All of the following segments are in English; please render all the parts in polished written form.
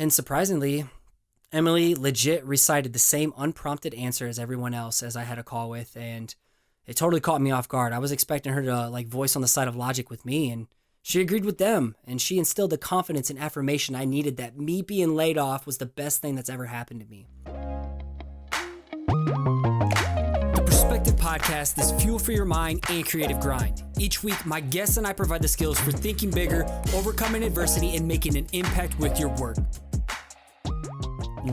And surprisingly, Emily legit recited the same unprompted answer as everyone else as I had a call with, and it totally caught me off guard. I was expecting her to voice on the side of logic with me, and she agreed with them, and she instilled the confidence and affirmation I needed that me being laid off was the best thing that's ever happened to me. The Perspective Podcast is fuel for your mind and creative grind. Each week, my guests and I provide the skills for thinking bigger, overcoming adversity, and making an impact with your work.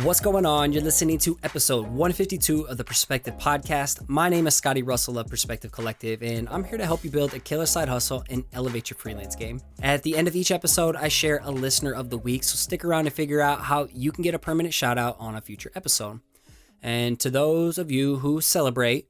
What's going on? You're listening to episode 152 of the Perspective Podcast. My name is Scotty.D.Russell of Perspective Collective, and I'm here to help you build a killer side hustle and elevate your freelance game. At the end of each episode, I share a listener of the week, so stick around to figure out how you can get a permanent shout out on a future episode. And to those of you who celebrate,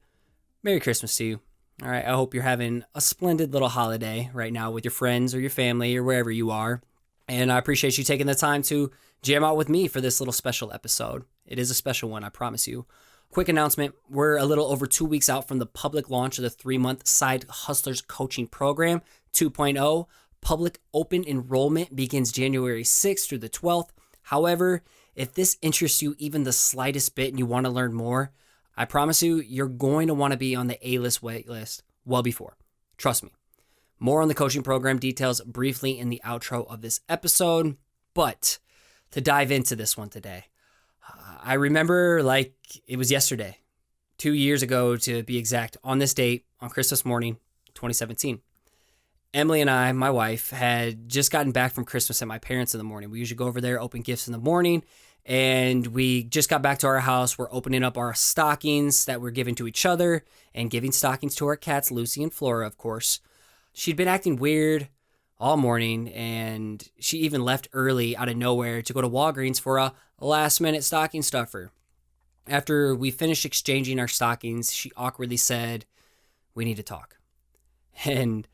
Merry Christmas to you. All right, I hope you're having a splendid little holiday right now with your friends or your family or wherever you are. And I appreciate you taking the time to jam out with me for this little special episode. It is a special one, I promise you. Quick announcement, we're a little over 2 weeks out from the public launch of the 3-month Side Hustlers Coaching Program 2.0. Public open enrollment begins January 6th through the 12th. However, if this interests you even the slightest bit and you want to learn more, I promise you, you're going to want to be on the A-list waitlist well before. Trust me. More on the coaching program details briefly in the outro of this episode, but to dive into this one today, I remember like it was yesterday, 2 years ago to be exact, on this date, on Christmas morning, 2017. Emily and I, my wife, had just gotten back from Christmas at my parents in the morning. We usually go over there, open gifts in the morning, and we just got back to our house. We're opening up our stockings that we're giving to each other and giving stockings to our cats, Lucy and Flora, of course. She'd been acting weird all morning, and she even left early out of nowhere to go to Walgreens for a last-minute stocking stuffer. After we finished exchanging our stockings, she awkwardly said, "We need to talk." And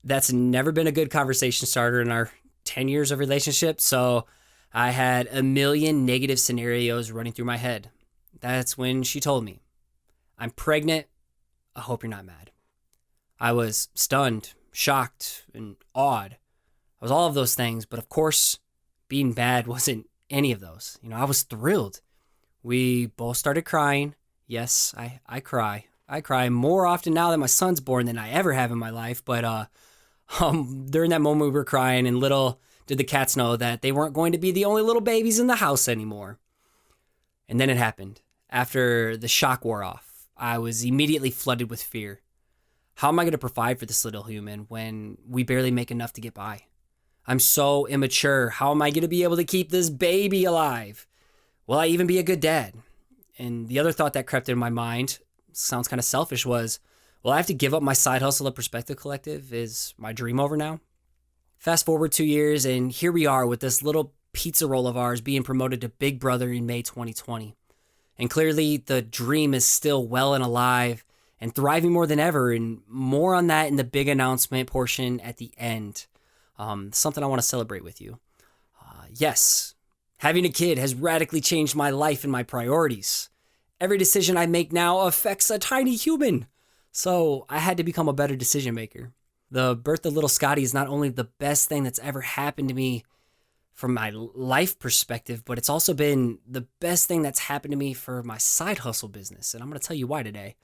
that's never been a good conversation starter in our 10 years of relationship, so I had a million negative scenarios running through my head. That's when she told me, "I'm pregnant. I hope you're not mad." I was stunned, shocked, and awed. I was all of those things, but of course, being mad wasn't any of those. I was thrilled. We both started crying. Yes, I cry. I cry more often now that my son's born than I ever have in my life, but during that moment we were crying, and little did the cats know that they weren't going to be the only little babies in the house anymore. And then it happened. After the shock wore off, I was immediately flooded with fear. How am I going to provide for this little human when we barely make enough to get by? I'm so immature. How am I going to be able to keep this baby alive? Will I even be a good dad? And the other thought that crept in my mind, sounds kind of selfish, was, will I have to give up my side hustle at Perspective Collective? Is my dream over now? Fast forward 2 years, and here we are with this little pizza roll of ours being promoted to Big Brother in May 2020. And clearly the dream is still well and alive and thriving more than ever, and more on that in the big announcement portion at the end. Something I want to celebrate with you. Yes, having a kid has radically changed my life and my priorities. Every decision I make now affects a tiny human, so I had to become a better decision maker. The birth of little Scotty is not only the best thing that's ever happened to me from my life perspective, but it's also been the best thing that's happened to me for my side hustle business, and I'm going to tell you why today.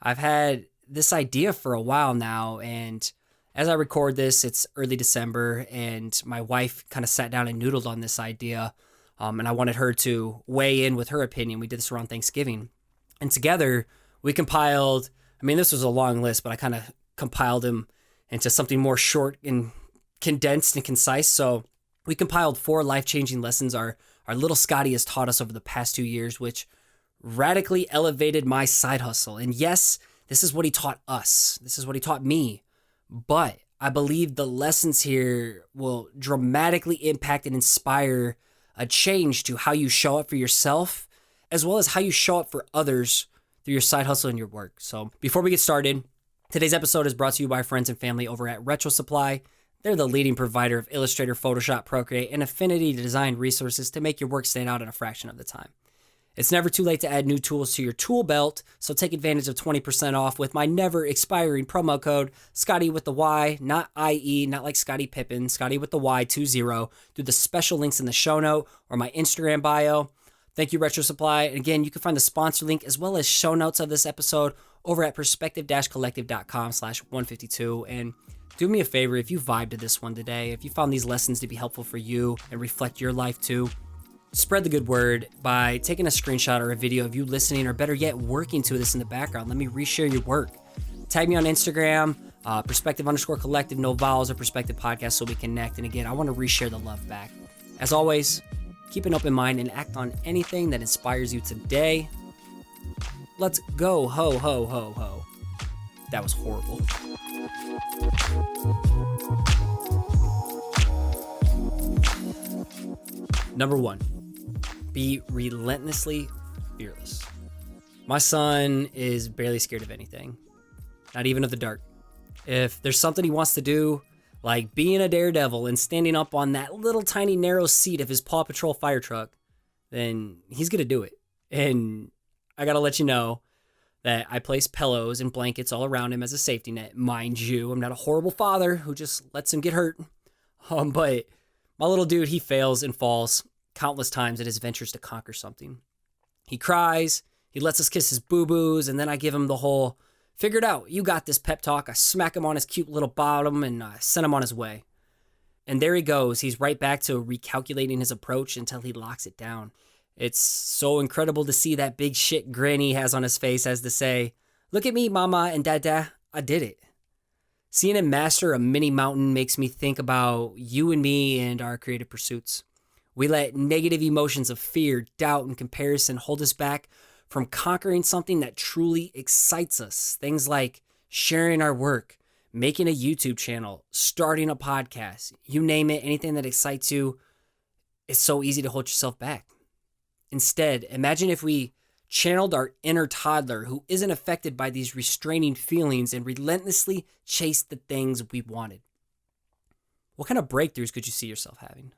I've had this idea for a while now, and as I record this, it's early December, and my wife kind of sat down and noodled on this idea, and I wanted her to weigh in with her opinion. We did this around Thanksgiving, and together we compiled, this was a long list, but I kind of compiled them into something more short and condensed and concise. So we compiled 4 life-changing lessons our little Scotty has taught us over the past 2 years, which radically elevated my side hustle. And yes, this is what he taught us. This is what he taught me. But I believe the lessons here will dramatically impact and inspire a change to how you show up for yourself, as well as how you show up for others through your side hustle and your work. So before we get started, today's episode is brought to you by friends and family over at Retro Supply. They're the leading provider of Illustrator, Photoshop, Procreate, and Affinity design resources to make your work stand out in a fraction of the time. It's never too late to add new tools to your tool belt, so take advantage of 20% off with my never expiring promo code Scotty with the Y, not IE, not like Scottie Pippen, Scotty with the Y 20 through the special links in the show note or my Instagram bio. Thank you, Retro Supply. And again, you can find the sponsor link as well as show notes of this episode over at perspective-collective.com/152. And do me a favor, if you vibed to this one today, if you found these lessons to be helpful for you and reflect your life too, spread the good word by taking a screenshot or a video of you listening, or better yet, working to this in the background. Let me reshare your work. Tag me on Instagram, perspective_collective, no vowels, or perspective podcast, so we connect. And again, I want to reshare the love back. As always, keep an open mind and act on anything that inspires you today. Let's go, ho, ho, ho, ho. That was horrible. Number 1. Be relentlessly fearless. My son is barely scared of anything, not even of the dark. If there's something he wants to do, like being a daredevil and standing up on that little tiny narrow seat of his Paw Patrol fire truck, then he's going to do it. And I got to let you know that I place pillows and blankets all around him as a safety net. Mind you, I'm not a horrible father who just lets him get hurt. But my little dude, he fails and falls countless times at his ventures to conquer something. He cries, he lets us kiss his boo-boos, and then I give him the whole, figure it out, you got this pep talk. I smack him on his cute little bottom and I send him on his way. And there he goes. He's right back to recalculating his approach until he locks it down. It's so incredible to see that big shit grin he has on his face as to say, look at me, mama and dada, I did it. Seeing him master a mini mountain makes me think about you and me and our creative pursuits. We let negative emotions of fear, doubt, and comparison hold us back from conquering something that truly excites us. Things like sharing our work, making a YouTube channel, starting a podcast, you name it, anything that excites you. It's so easy to hold yourself back. Instead, imagine if we channeled our inner toddler who isn't affected by these restraining feelings and relentlessly chased the things we wanted. What kind of breakthroughs could you see yourself having?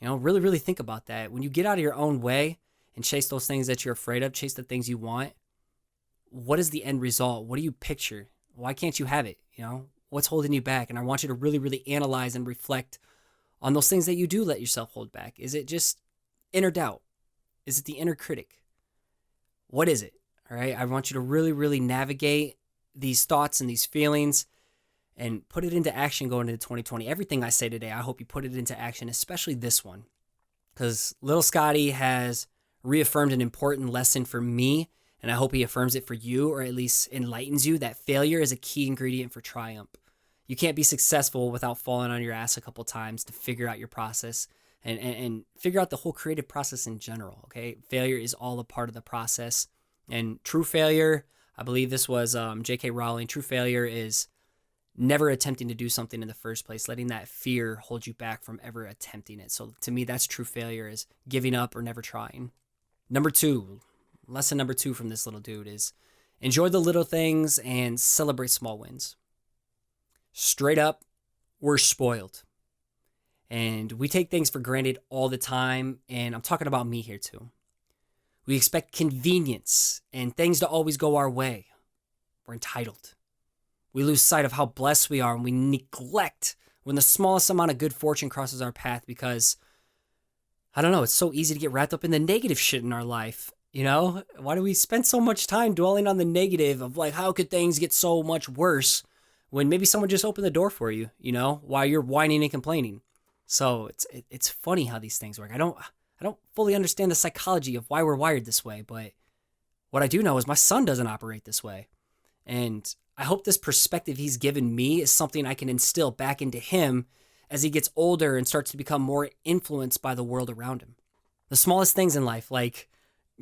Really, really think about that. When you get out of your own way and chase those things that you're afraid of, chase the things you want, what is the end result? What do you picture? Why can't you have it? What's holding you back? And I want you to really, really analyze and reflect on those things that you do let yourself hold back. Is it just inner doubt? Is it the inner critic? What is it? All right. I want you to really, really navigate these thoughts and these feelings and put it into action going into 2020. Everything I say today, I hope you put it into action, especially this one, because little Scotty has reaffirmed an important lesson for me, and I hope he affirms it for you, or at least enlightens you that failure is a key ingredient for triumph. You can't be successful without falling on your ass a couple times to figure out your process and figure out the whole creative process in general, okay? Failure is all a part of the process, and true failure, I believe this was J.K. Rowling, true failure is never attempting to do something in the first place, letting that fear hold you back from ever attempting it. So to me, that's true failure, is giving up or never trying. Lesson number 2 from this little dude is enjoy the little things and celebrate small wins. Straight up, we're spoiled. And we take things for granted all the time, and I'm talking about me here too. We expect convenience and things to always go our way. We're entitled. We lose sight of how blessed we are, and we neglect when the smallest amount of good fortune crosses our path because, I don't know, it's so easy to get wrapped up in the negative shit in our life. Why do we spend so much time dwelling on the negative of like, how could things get so much worse when maybe someone just opened the door for you, while you're whining and complaining? So it's funny how these things work. I don't fully understand the psychology of why we're wired this way, but what I do know is my son doesn't operate this way. And I hope this perspective he's given me is something I can instill back into him as he gets older and starts to become more influenced by the world around him. The smallest things in life, like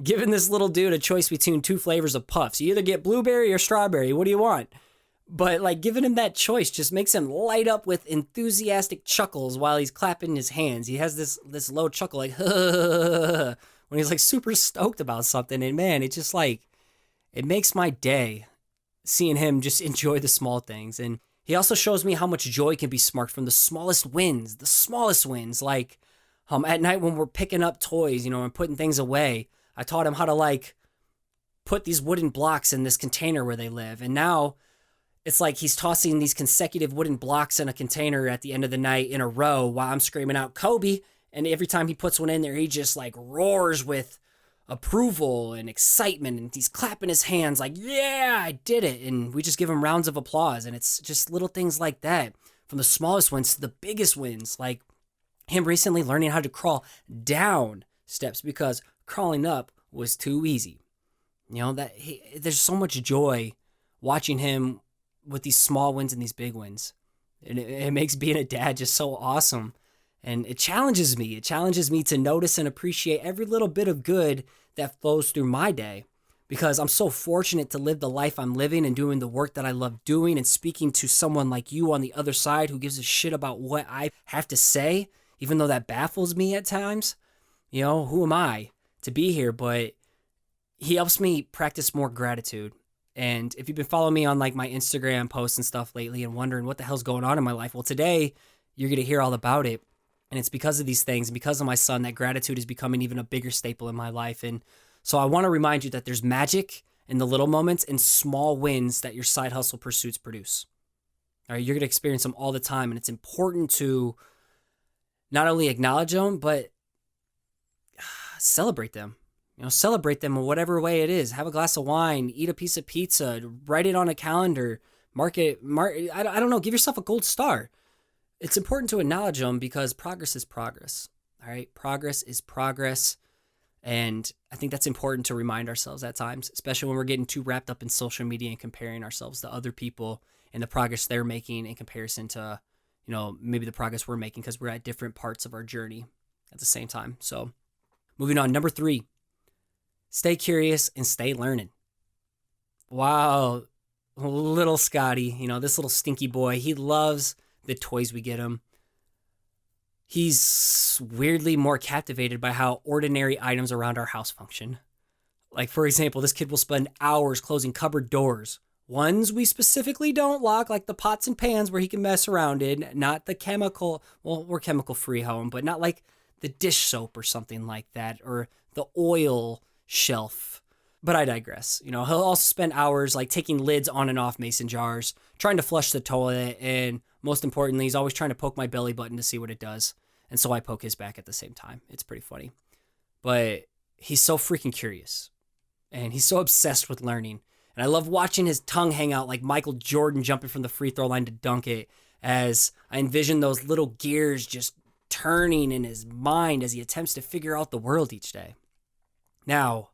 giving this little dude a choice between 2 flavors of puffs. You either get blueberry or strawberry. What do you want? But like giving him that choice just makes him light up with enthusiastic chuckles while he's clapping his hands. He has this low chuckle like when he's like super stoked about something. And man, it just like, it makes my day seeing him just enjoy the small things. And he also shows me how much joy can be sparked from the smallest wins, like at night when we're picking up toys, and putting things away. I taught him how to like put these wooden blocks in this container where they live. And now it's like he's tossing these consecutive wooden blocks in a container at the end of the night in a row while I'm screaming out Kobe. And every time he puts one in there, he just like roars with approval and excitement, and he's clapping his hands like, yeah, I did it. And we just give him rounds of applause. And it's just little things like that, from the smallest wins to the biggest wins, like him recently learning how to crawl down steps because crawling up was too easy. You know, there's so much joy watching him with these small wins and these big wins. And it makes being a dad just so awesome. And it challenges me. It challenges me to notice and appreciate every little bit of good that flows through my day, because I'm so fortunate to live the life I'm living and doing the work that I love doing, and speaking to someone like you on the other side who gives a shit about what I have to say, even though that baffles me at times. You know, who am I to be here? But he helps me practice more gratitude. And if you've been following me on like my Instagram posts and stuff lately and wondering what the hell's going on in my life, well, today you're going to hear all about it. And it's because of these things, because of my son, that gratitude is becoming even a bigger staple in my life. And so I want to remind you that there's magic in the little moments and small wins that your side hustle pursuits produce. All right, you're going to experience them all the time. And it's important to not only acknowledge them, but celebrate them. You know, celebrate them in whatever way it is. Have a glass of wine, eat a piece of pizza, write it on a calendar, mark it. I don't know, give yourself a gold star. It's important to acknowledge them because progress is progress. All right, progress is progress. And I think that's important to remind ourselves at times, especially when we're getting too wrapped up in social media and comparing ourselves to other people and the progress they're making in comparison to, you know, maybe the progress we're making, because we're at different parts of our journey at the same time. So moving on, number 3, stay curious and stay learning. Wow, little Scotty, you know, this little stinky boy, he loves the toys we get him. He's weirdly more captivated by how ordinary items around our house function. Like, for example, this kid will spend hours closing cupboard doors. Ones we specifically don't lock, like the pots and pans where he can mess around in, not the chemical, well, we're chemical free home, but not like the dish soap or something like that, or the oil shelf. But I digress. You know, he'll also spend hours like taking lids on and off mason jars, trying to flush the toilet, and most importantly, he's always trying to poke my belly button to see what it does. And so I poke his back at the same time. It's pretty funny. But he's so freaking curious. And he's so obsessed with learning. And I love watching his tongue hang out like Michael Jordan jumping from the free throw line to dunk it, as I envision those little gears just turning in his mind as he attempts to figure out the world each day. Now,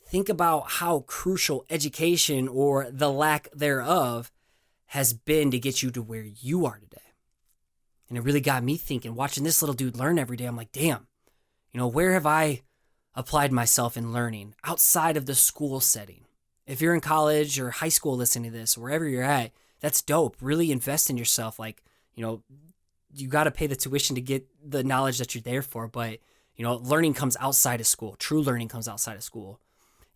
think about how crucial education, or the lack thereof, has been to get you to where you are today. And it really got me thinking, watching this little dude learn every day. I'm like, damn, you know, where have I applied myself in learning outside of the school setting? If you're in college or high school listening to this, or wherever you're at, that's dope. Really invest in yourself. Like, you know, you got to pay the tuition to get the knowledge that you're there for. But, you know, learning comes outside of school. True learning comes outside of school.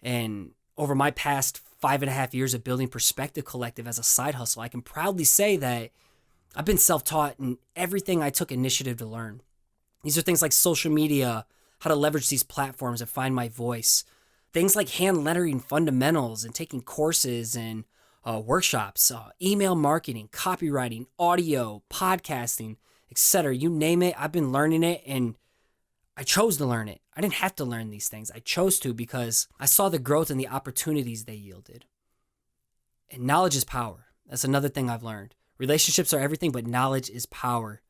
And over my past 5.5 years of building Perspective Collective as a side hustle, I can proudly say that I've been self-taught in everything I took initiative to learn. These are things like social media, how to leverage these platforms and find my voice. Things like hand lettering fundamentals and taking courses and workshops, email marketing, copywriting, audio, podcasting, etc. You name it, I've been learning it, and I chose to learn it. I didn't have to learn these things. I chose to because I saw the growth and the opportunities they yielded. And knowledge is power. That's another thing I've learned. Relationships are everything, but knowledge is power.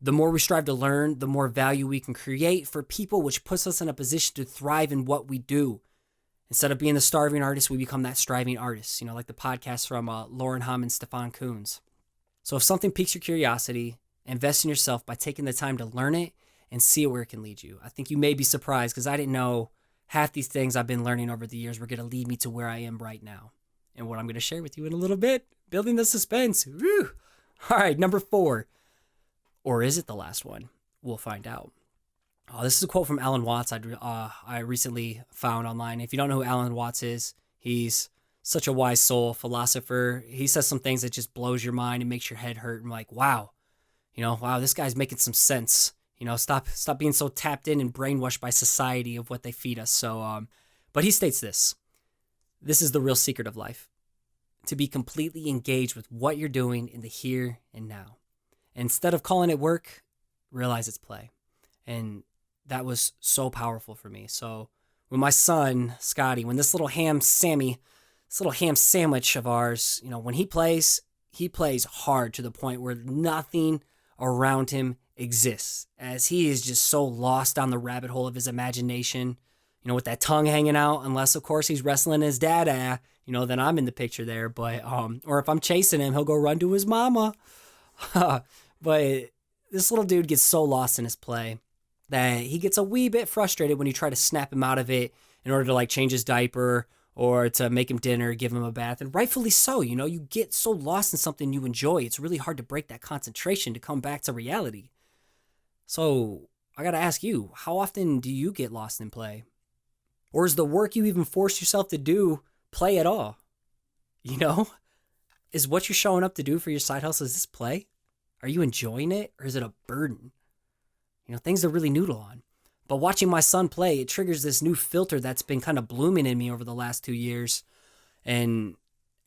The more we strive to learn, the more value we can create for people, which puts us in a position to thrive in what we do. Instead of being the starving artist, we become that striving artist. You know, like the podcast from Lauren Hom and Stefan Kuhns. So if something piques your curiosity, invest in yourself by taking the time to learn it and see where it can lead you. I think you may be surprised, because I didn't know half these things I've been learning over the years were going to lead me to where I am right now, and what I'm going to share with you in a little bit. Building the suspense. Woo! All right, number 4. Or is it the last one? We'll find out. This is a quote from Alan Watts I recently found online. If you don't know who Alan Watts is, he's such a wise soul, philosopher. He says some things that just blows your mind and makes your head hurt. I'm like, wow, wow, this guy's making some sense. Stop being so tapped in and brainwashed by society of what they feed us. So, but he states this. This is the real secret of life. To be completely engaged with what you're doing in the here and now. Instead of calling it work, realize it's play. And that was so powerful for me. So when my son, Scotty, when this little ham sandwich of ours, when he plays hard to the point where nothing around him exists, as he is just so lost down the rabbit hole of his imagination, with that tongue hanging out, unless of course he's wrestling his dada, then I'm in the picture there. But or if I'm chasing him, he'll go run to his mama. But this little dude gets so lost in his play that he gets a wee bit frustrated when you try to snap him out of it in order to change his diaper or to make him dinner, give him a bath. And rightfully so, you get so lost in something you enjoy. It's really hard to break that concentration to come back to reality. So I got to ask you, how often do you get lost in play? Or is the work you even force yourself to do play at all? Is what you're showing up to do for your side hustle, is this play? Are you enjoying it, or is it a burden? Things to really noodle on. But watching my son play, it triggers this new filter that's been kind of blooming in me over the last 2 years. And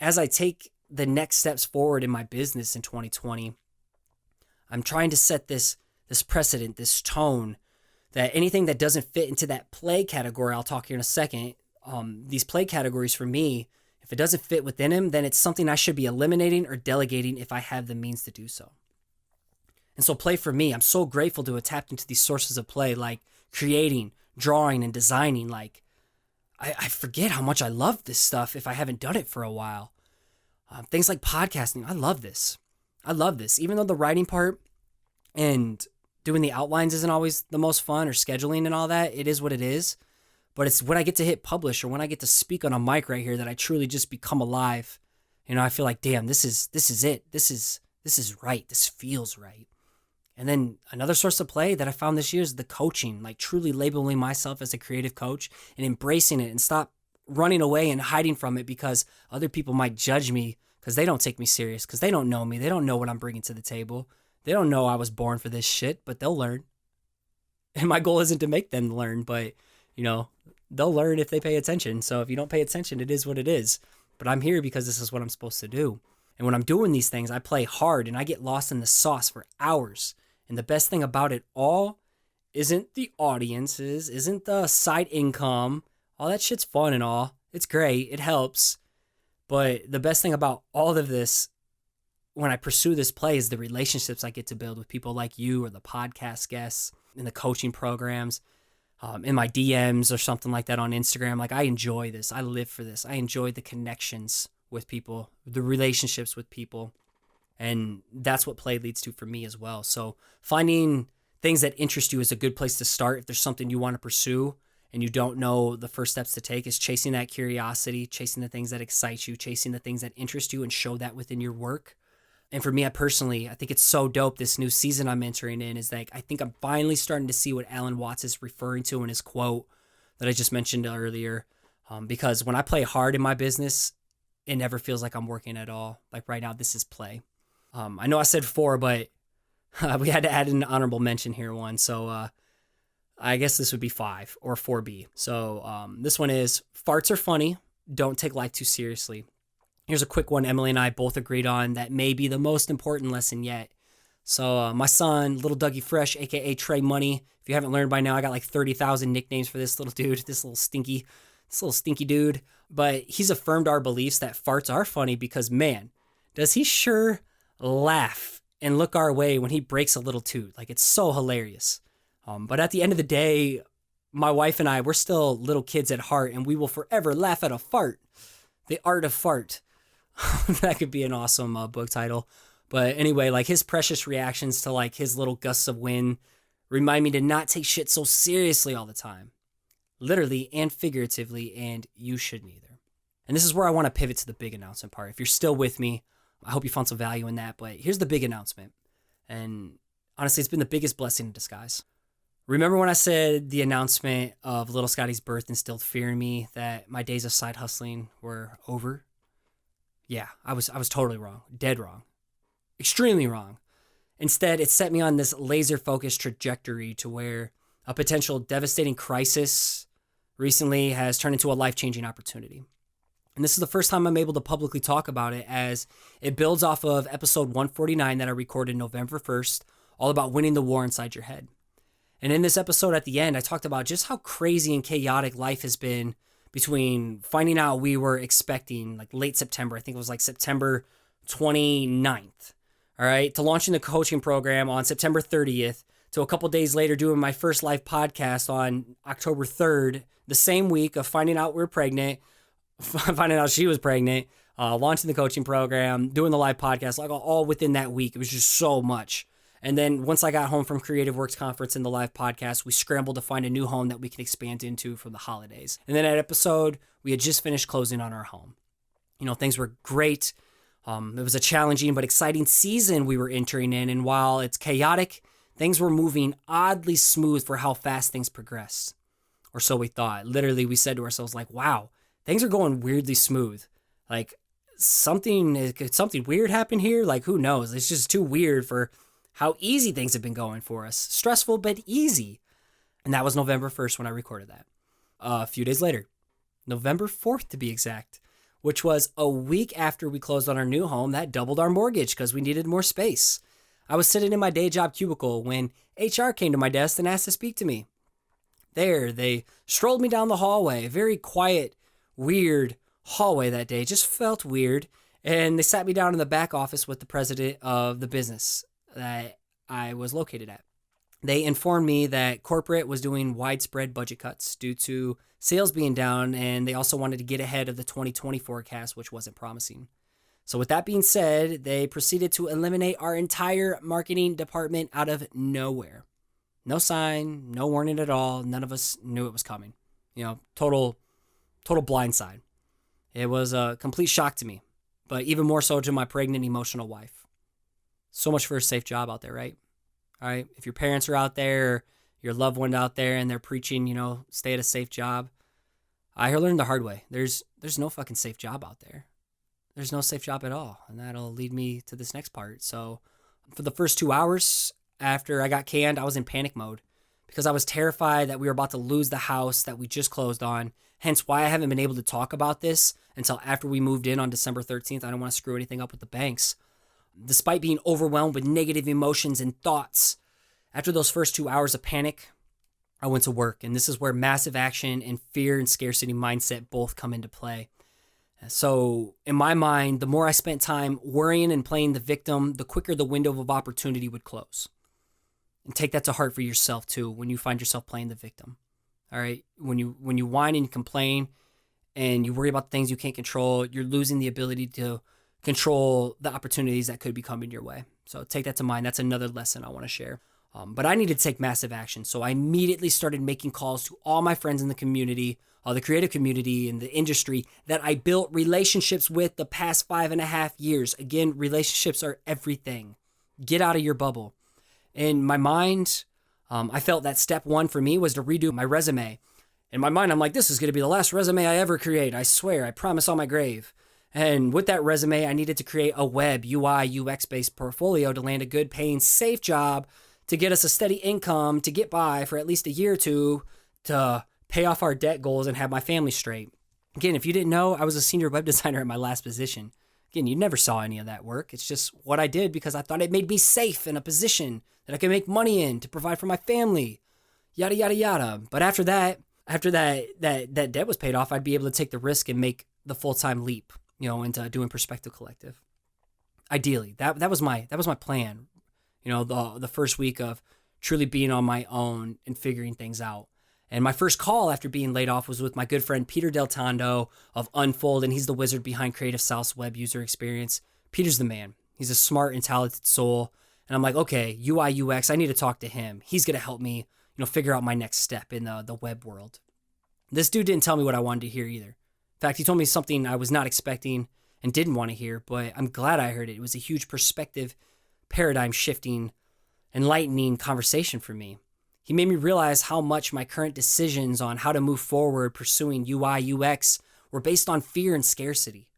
as I take the next steps forward in my business in 2020, I'm trying to set this precedent, this tone, that anything that doesn't fit into that play category, I'll talk here in a second, these play categories for me, if it doesn't fit within him, then it's something I should be eliminating or delegating if I have the means to do so. And so play for me, I'm so grateful to have tapped into these sources of play, like creating, drawing, and designing. I forget how much I love this stuff if I haven't done it for a while. Things like podcasting, I love this. Even though the writing part and doing the outlines isn't always the most fun, or scheduling and all that, it is what it is. But it's when I get to hit publish or when I get to speak on a mic right here that I truly just become alive. I feel like, damn, this is it. This is right. This feels right. And then another source of play that I found this year is the coaching, truly labeling myself as a creative coach and embracing it and stop running away and hiding from it because other people might judge me because they don't take me serious, because they don't know me. They don't know what I'm bringing to the table. They don't know I was born for this shit, but they'll learn. And my goal isn't to make them learn, but, they'll learn if they pay attention. So if you don't pay attention, it is what it is. But I'm here because this is what I'm supposed to do. And when I'm doing these things, I play hard and I get lost in the sauce for hours. And the best thing about it all isn't the audiences, isn't the side income. All that shit's fun and all. It's great. It helps. But the best thing about all of this when I pursue this play is the relationships I get to build with people like you or the podcast guests in the coaching programs, in my DMs or something like that on Instagram. I enjoy this. I live for this. I enjoy the connections with people, the relationships with people. And that's what play leads to for me as well. So finding things that interest you is a good place to start. If there's something you want to pursue and you don't know the first steps to take, is chasing that curiosity, chasing the things that excite you, chasing the things that interest you, and show that within your work. And for me, I think it's so dope. This new season I'm entering in is I think I'm finally starting to see what Alan Watts is referring to in his quote that I just mentioned earlier. Because when I play hard in my business, it never feels like I'm working at all. Like right now, this is play. I know I said 4, but we had to add an honorable mention here one. So I guess this would be 5 or 4B. So this one is, farts are funny. Don't take life too seriously. Here's a quick one Emily and I both agreed on that may be the most important lesson yet. So my son, little Dougie Fresh, aka Trey Money. If you haven't learned by now, I got 30,000 nicknames for this little dude, this little stinky dude. But he's affirmed our beliefs that farts are funny because, man, does he sure laugh and look our way when he breaks a little toot. It's so hilarious. But at the end of the day, my wife and I, we're still little kids at heart, and we will forever laugh at a fart. The Art of Fart. That could be an awesome book title. But anyway, his precious reactions to his little gusts of wind remind me to not take shit so seriously all the time. Literally and figuratively, and you shouldn't either. And this is where I want to pivot to the big announcement part. If you're still with me, I hope you found some value in that. But here's the big announcement. And honestly, it's been the biggest blessing in disguise. Remember when I said the announcement of little Scotty's birth instilled fear in me that my days of side hustling were over? Yeah, I was totally wrong. Dead wrong. Extremely wrong. Instead, it set me on this laser-focused trajectory to where a potential devastating crisis recently has turned into a life-changing opportunity. And this is the first time I'm able to publicly talk about it, as it builds off of episode 149 that I recorded November 1st, all about winning the war inside your head. And in this episode at the end, I talked about just how crazy and chaotic life has been between finding out we were expecting like late September, I think it was like September 29th, all right, to launching the coaching program on September 30th, to a couple days later doing my first live podcast on October 3rd, the same week of finding out we were pregnant, finding out she was pregnant, launching the coaching program, doing the live podcast, like all within that week. It was just so much. And then once I got home from Creative Works Conference and the live podcast, we scrambled to find a new home that we could expand into for the holidays. And then at episode, we had just finished closing on our home. You know, things were great. It was a challenging but exciting season we were entering in. And while it's chaotic, things were moving oddly smooth for how fast things progressed. Or so we thought. Literally, we said to ourselves, like, wow, things are going weirdly smooth. Like, could something weird happen here? Like, who knows? It's just too weird for how easy things have been going for us. Stressful, but easy. And that was November 1st when I recorded that. A few days later, November 4th to be exact, which was a week after we closed on our new home that doubled our mortgage because we needed more space. I was sitting in my day job cubicle when HR came to my desk and asked to speak to me. They strolled me down the hallway, a very quiet, weird hallway that day. It just felt weird. And they sat me down in the back office with the president of the business that I was located at. They informed me that corporate was doing widespread budget cuts due to sales being down, and they also wanted to get ahead of the 2020 forecast, which wasn't promising. So with that being said, they proceeded to eliminate our entire marketing department out of nowhere. No sign, no warning at all. None of us knew it was coming. You know, total blindside. It was a complete shock to me, but even more so to my pregnant, emotional wife. So much for a safe job out there, right? All right. If your parents are out there, or your loved one out there, and they're preaching, you know, stay at a safe job, I learned the hard way. There's no fucking safe job out there. There's no safe job at all. And that'll lead me to this next part. So for the first 2 hours after I got canned, I was in panic mode because I was terrified that we were about to lose the house that we just closed on. Hence why I haven't been able to talk about this until after we moved in on December 13th. I don't want to screw anything up with the banks. Despite being overwhelmed with negative emotions and thoughts, after those first 2 hours of panic, I went to work. And this is where massive action and fear and scarcity mindset both come into play. So in my mind, the more I spent time worrying and playing the victim, the quicker the window of opportunity would close. And take that to heart for yourself too when you find yourself playing the victim. All right? When you whine and complain and you worry about things you can't control, you're losing the ability to control the opportunities that could be coming your way. So take that to mind. That's another lesson I want to share. But I needed to take massive action. So I immediately started making calls to all my friends in the community, the creative community and the industry that I built relationships with the past 5.5 years. Again, relationships are everything. Get out of your bubble. In my mind, I felt that step one for me was to redo my resume. In my mind, I'm like, this is going to be the last resume I ever create. I swear, I promise on my grave. And with that resume, I needed to create a web, UI, UX-based portfolio to land a good paying, safe job to get us a steady income to get by for at least a year or two to pay off our debt goals and have my family straight. Again, if you didn't know, I was a senior web designer at my last position. Again, you never saw any of that work. It's just what I did because I thought it made me safe in a position that I could make money in to provide for my family, yada, yada, yada. But after that debt was paid off, I'd be able to take the risk and make the full-time leap, you know, into doing Perspective Collective. Ideally, that was my plan. You know, the first week of truly being on my own and figuring things out. And my first call after being laid off was with my good friend Peter Del Tondo of Unfold, and he's the wizard behind Creative South's web user experience. Peter's the man. He's a smart and talented soul. And I'm like, okay, UI, UX, I need to talk to him. He's going to help me, you know, figure out my next step in the web world. This dude didn't tell me what I wanted to hear either. In fact, he told me something I was not expecting and didn't want to hear, but I'm glad I heard it. It was a huge perspective, paradigm shifting, enlightening conversation for me. He made me realize how much my current decisions on how to move forward pursuing UI, UX were based on fear and scarcity.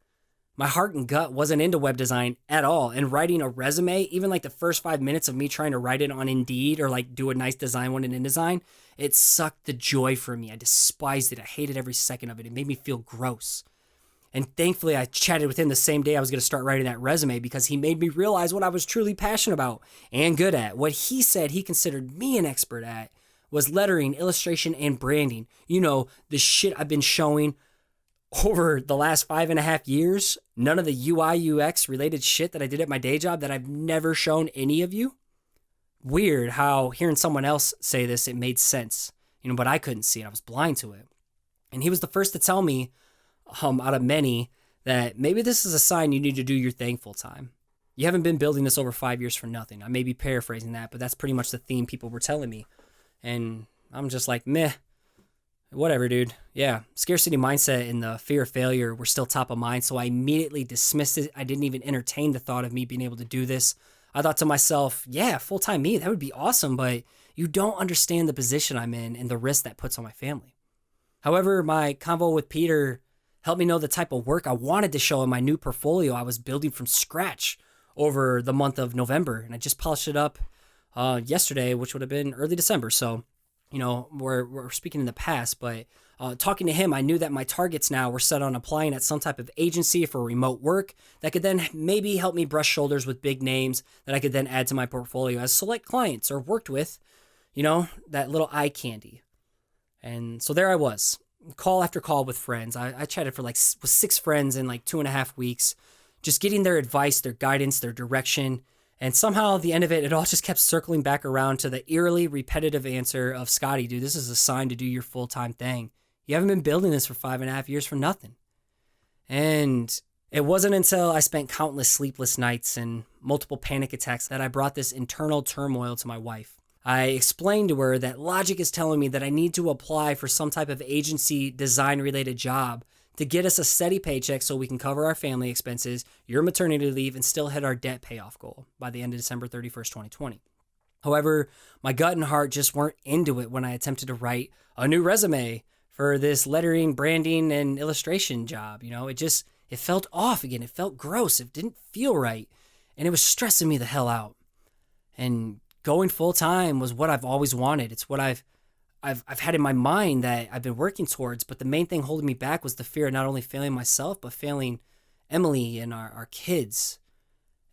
My heart and gut wasn't into web design at all. And writing a resume, even like the first 5 minutes of me trying to write it on Indeed or like do a nice design one in InDesign, it sucked the joy from me. I despised it. I hated every second of it. It made me feel gross. And thankfully, I chatted with him the same day I was going to start writing that resume because he made me realize what I was truly passionate about and good at. What he said he considered me an expert at was lettering, illustration, and branding. You know, the shit I've been showing over the last 5.5 years. None of the UI, UX related shit that I did at my day job that I've never shown any of you. Weird how hearing someone else say this, it made sense. But I couldn't see it. I was blind to it. And he was the first to tell me, out of many, that maybe this is a sign you need to do your thing full time. You haven't been building this over 5 years for nothing. I may be paraphrasing that, but that's pretty much the theme people were telling me. And I'm just like, meh, whatever, dude. Yeah, scarcity mindset and the fear of failure were still top of mind, so I immediately dismissed it. I didn't even entertain the thought of me being able to do this. I thought to myself, yeah, full-time me, that would be awesome, but you don't understand the position I'm in and the risk that puts on my family. However, my convo with Peter helped me know the type of work I wanted to show in my new portfolio I was building from scratch over the month of November. And I just polished it up yesterday, which would have been early December. So, we're speaking in the past, but talking to him, I knew that my targets now were set on applying at some type of agency for remote work that could then maybe help me brush shoulders with big names that I could then add to my portfolio as select clients or worked with, that little eye candy. And so there I was. Call after call with friends. I chatted with 6 friends in 2.5 weeks, just getting their advice, their guidance, their direction. And somehow at the end of it all just kept circling back around to the eerily repetitive answer of, Scotty, dude, this is a sign to do your full-time thing. You haven't been building this for 5.5 years for nothing. And it wasn't until I spent countless sleepless nights and multiple panic attacks that I brought this internal turmoil to my wife. I explained to her that logic is telling me that I need to apply for some type of agency design related job to get us a steady paycheck so we can cover our family expenses, your maternity leave, and still hit our debt payoff goal by the end of December 31st, 2020. However, my gut and heart just weren't into it when I attempted to write a new resume for this lettering, branding, and illustration job. It felt off again. It felt gross. It didn't feel right. And it was stressing me the hell out. And going full time was what I've always wanted. It's what I've had in my mind that I've been working towards, but the main thing holding me back was the fear of not only failing myself, but failing Emily and our kids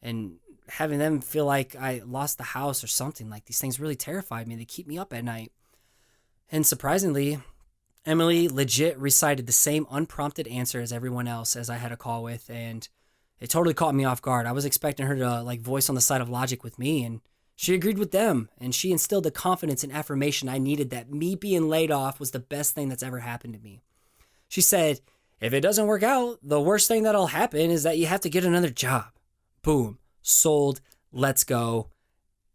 and having them feel like I lost the house or something. Like, these things really terrified me. They keep me up at night. And surprisingly, Emily legit recited the same unprompted answer as everyone else as I had a call with, and it totally caught me off guard. I was expecting her to voice on the side of logic with me, and she agreed with them, and she instilled the confidence and affirmation I needed that me being laid off was the best thing that's ever happened to me. She said, if it doesn't work out, the worst thing that'll happen is that you have to get another job. Boom. Sold. Let's go.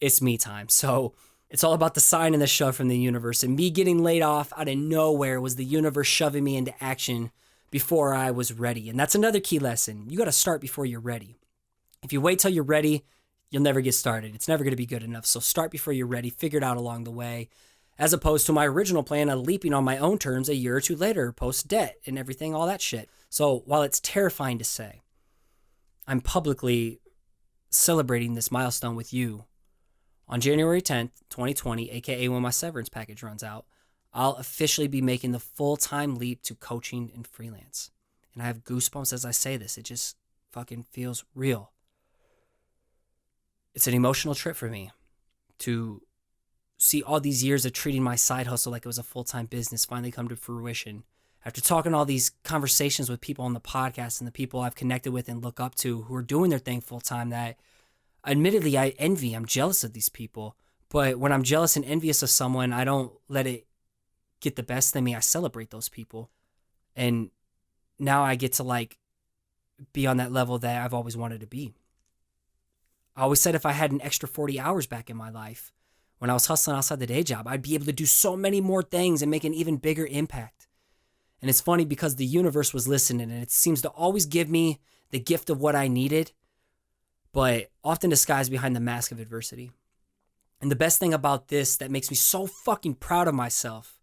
It's me time. So it's all about the sign and the shove from the universe, and me getting laid off out of nowhere was the universe shoving me into action before I was ready. And that's another key lesson. You got to start before you're ready. If you wait till you're ready, you'll never get started. It's never going to be good enough. So start before you're ready, figure it out along the way, as opposed to my original plan of leaping on my own terms a year or two later, post-debt and everything, all that shit. So while it's terrifying to say, I'm publicly celebrating this milestone with you. On January 10th, 2020, aka when my severance package runs out, I'll officially be making the full-time leap to coaching and freelance. And I have goosebumps as I say this. It just fucking feels real. It's an emotional trip for me to see all these years of treating my side hustle like it was a full-time business finally come to fruition. After talking all these conversations with people on the podcast and the people I've connected with and look up to who are doing their thing full-time, that admittedly I envy. I'm jealous of these people. But when I'm jealous and envious of someone, I don't let it get the best in me. I celebrate those people. And now I get to be on that level that I've always wanted to be. I always said if I had an extra 40 hours back in my life, when I was hustling outside the day job, I'd be able to do so many more things and make an even bigger impact. And it's funny because the universe was listening, and it seems to always give me the gift of what I needed, but often disguised behind the mask of adversity. And the best thing about this that makes me so fucking proud of myself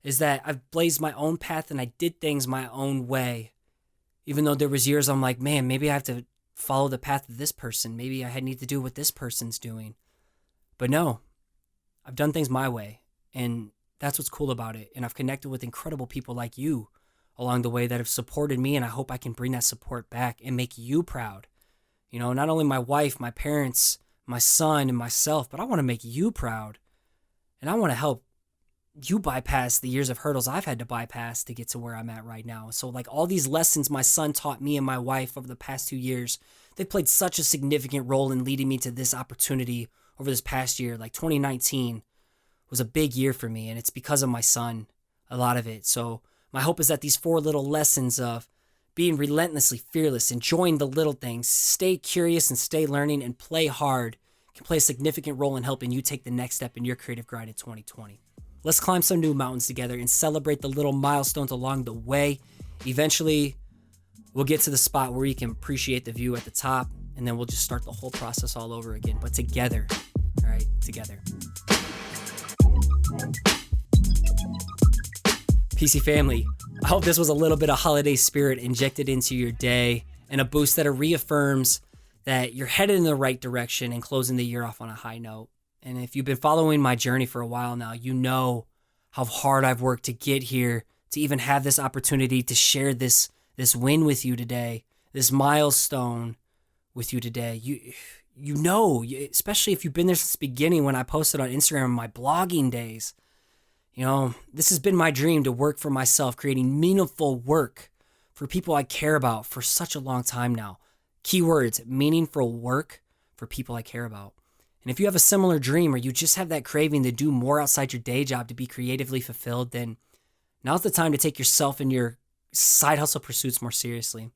is that I've blazed my own path and I did things my own way. Even though there was years I'm like, man, maybe I have to follow the path of this person. Maybe I need to do what this person's doing. But no, I've done things my way. And that's what's cool about it. And I've connected with incredible people like you along the way that have supported me. And I hope I can bring that support back and make you proud. You know, not only my wife, my parents, my son, and myself, but I want to make you proud. And I want to help you bypass the years of hurdles I've had to bypass to get to where I'm at right now. So like all these lessons my son taught me and my wife over the past 2 years, they played such a significant role in leading me to this opportunity over this past year. Like 2019 was a big year for me, and it's because of my son, a lot of it. So my hope is that these 4 little lessons of being relentlessly fearless, enjoying the little things, stay curious and stay learning, and play hard can play a significant role in helping you take the next step in your creative grind in 2020. Let's climb some new mountains together and celebrate the little milestones along the way. Eventually, we'll get to the spot where you can appreciate the view at the top, and then we'll just start the whole process all over again, but together, all right, together. PC family, I hope this was a little bit of holiday spirit injected into your day and a boost that reaffirms that you're headed in the right direction and closing the year off on a high note. And if you've been following my journey for a while now, you know how hard I've worked to get here, to even have this opportunity to share this win with you today, this milestone with you today. You know, especially if you've been there since the beginning when I posted on Instagram in my blogging days. You know, this has been my dream to work for myself, creating meaningful work for people I care about for such a long time now. Keywords, meaningful work for people I care about. And if you have a similar dream or you just have that craving to do more outside your day job to be creatively fulfilled, then now's the time to take yourself and your side hustle pursuits more seriously.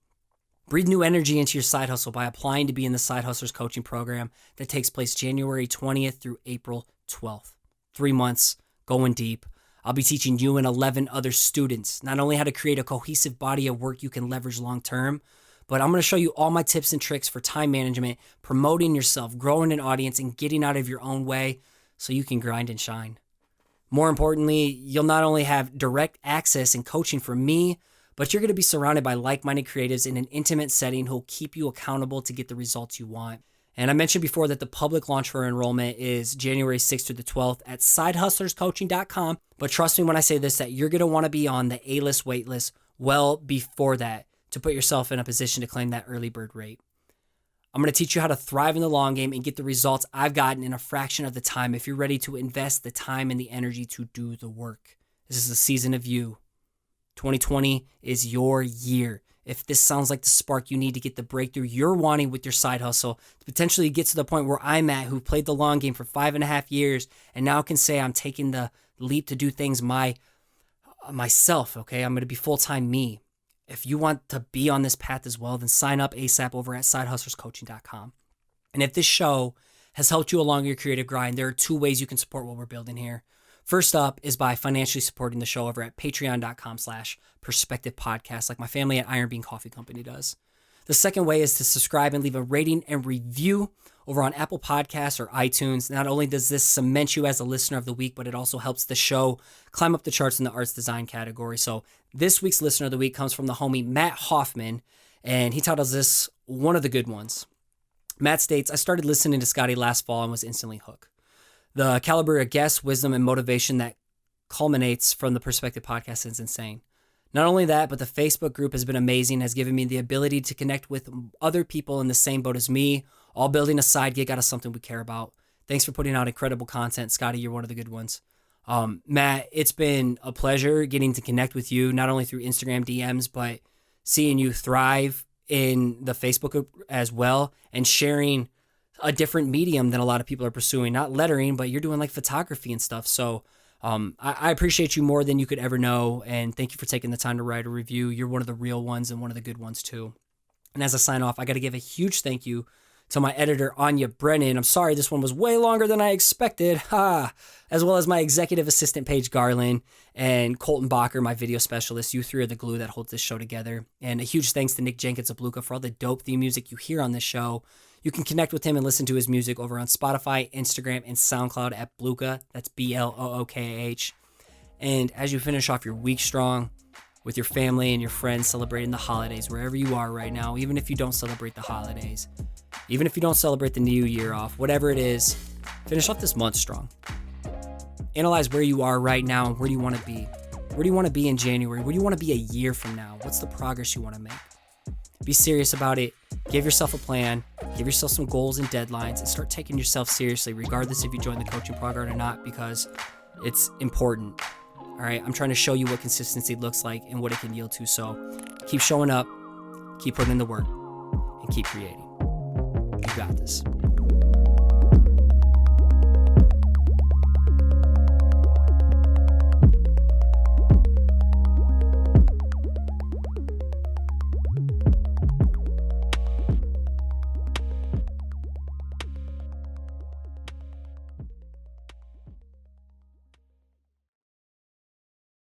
Breathe new energy into your side hustle by applying to be in the Side Hustlers coaching program that takes place January 20th through April 12th. 3 months, going deep. I'll be teaching you and 11 other students not only how to create a cohesive body of work you can leverage long term, but I'm going to show you all my tips and tricks for time management, promoting yourself, growing an audience, and getting out of your own way so you can grind and shine. More importantly, you'll not only have direct access and coaching from me, but you're going to be surrounded by like-minded creatives in an intimate setting who'll keep you accountable to get the results you want. And I mentioned before that the public launch for enrollment is January 6th through the 12th at sidehustlerscoaching.com. But trust me when I say this, that you're going to want to be on the A-list waitlist well before that to put yourself in a position to claim that early bird rate. I'm going to teach you how to thrive in the long game and get the results I've gotten in a fraction of the time if you're ready to invest the time and the energy to do the work. This is the season of you. 2020 is your year. If this sounds like the spark you need to get the breakthrough you're wanting with your side hustle, to potentially get to the point where I'm at, who played the long game for 5.5 years and now can say I'm taking the leap to do things myself, okay? I'm going to be full-time me. If you want to be on this path as well, then sign up ASAP over at sidehustlerscoaching.com. And if this show has helped you along your creative grind, there are 2 ways you can support what we're building here. First up is by financially supporting the show over at patreon.com/perspective podcast, like my family at Iron Bean Coffee Company does. The second way is to subscribe and leave a rating and review over on Apple Podcasts or iTunes. Not only does this cement you as a listener of the week, but it also helps the show climb up the charts in the arts design category. So this week's listener of the week comes from the homie Matt Hoffman, and he titles this one of the good ones. Matt states, I started listening to Scotty last fall and was instantly hooked. The caliber of guests, wisdom, and motivation that culminates from the Perspective podcast is insane. Not only that, but the Facebook group has been amazing, has given me the ability to connect with other people in the same boat as me, all building a side gig out of something we care about. Thanks for putting out incredible content. Scotty, you're one of the good ones. Matt, it's been a pleasure getting to connect with you, not only through Instagram DMs, but seeing you thrive in the Facebook group as well and sharing a different medium than a lot of people are pursuing, not lettering, but you're doing like photography and stuff. So I appreciate you more than you could ever know. And thank you for taking the time to write a review. You're one of the real ones and one of the good ones too. And as I sign off, I got to give a huge thank you to my editor, Anya Brennan. I'm sorry this one was way longer than I expected. As well as my executive assistant, Paige Garland, and Colton Bacher, my video specialist. You 3 are the glue that holds this show together. And a huge thanks to Nick Jenkins of Bluka for all the dope theme music you hear on this show. You can connect with him and listen to his music over on Spotify, Instagram, and SoundCloud at Bluka. That's BLOOKAH. And as you finish off your week strong, with your family and your friends, celebrating the holidays, wherever you are right now, even if you don't celebrate the holidays, even if you don't celebrate the new year off, whatever it is, finish off this month strong. Analyze where you are right now and where do you want to be? Where do you want to be in January? Where do you want to be a year from now? What's the progress you want to make? Be serious about it. Give yourself a plan. Give yourself some goals and deadlines and start taking yourself seriously, regardless if you join the coaching program or not, because it's important. All right, I'm trying to show you what consistency looks like and what it can yield to. So keep showing up, keep putting in the work, and keep creating. You got this.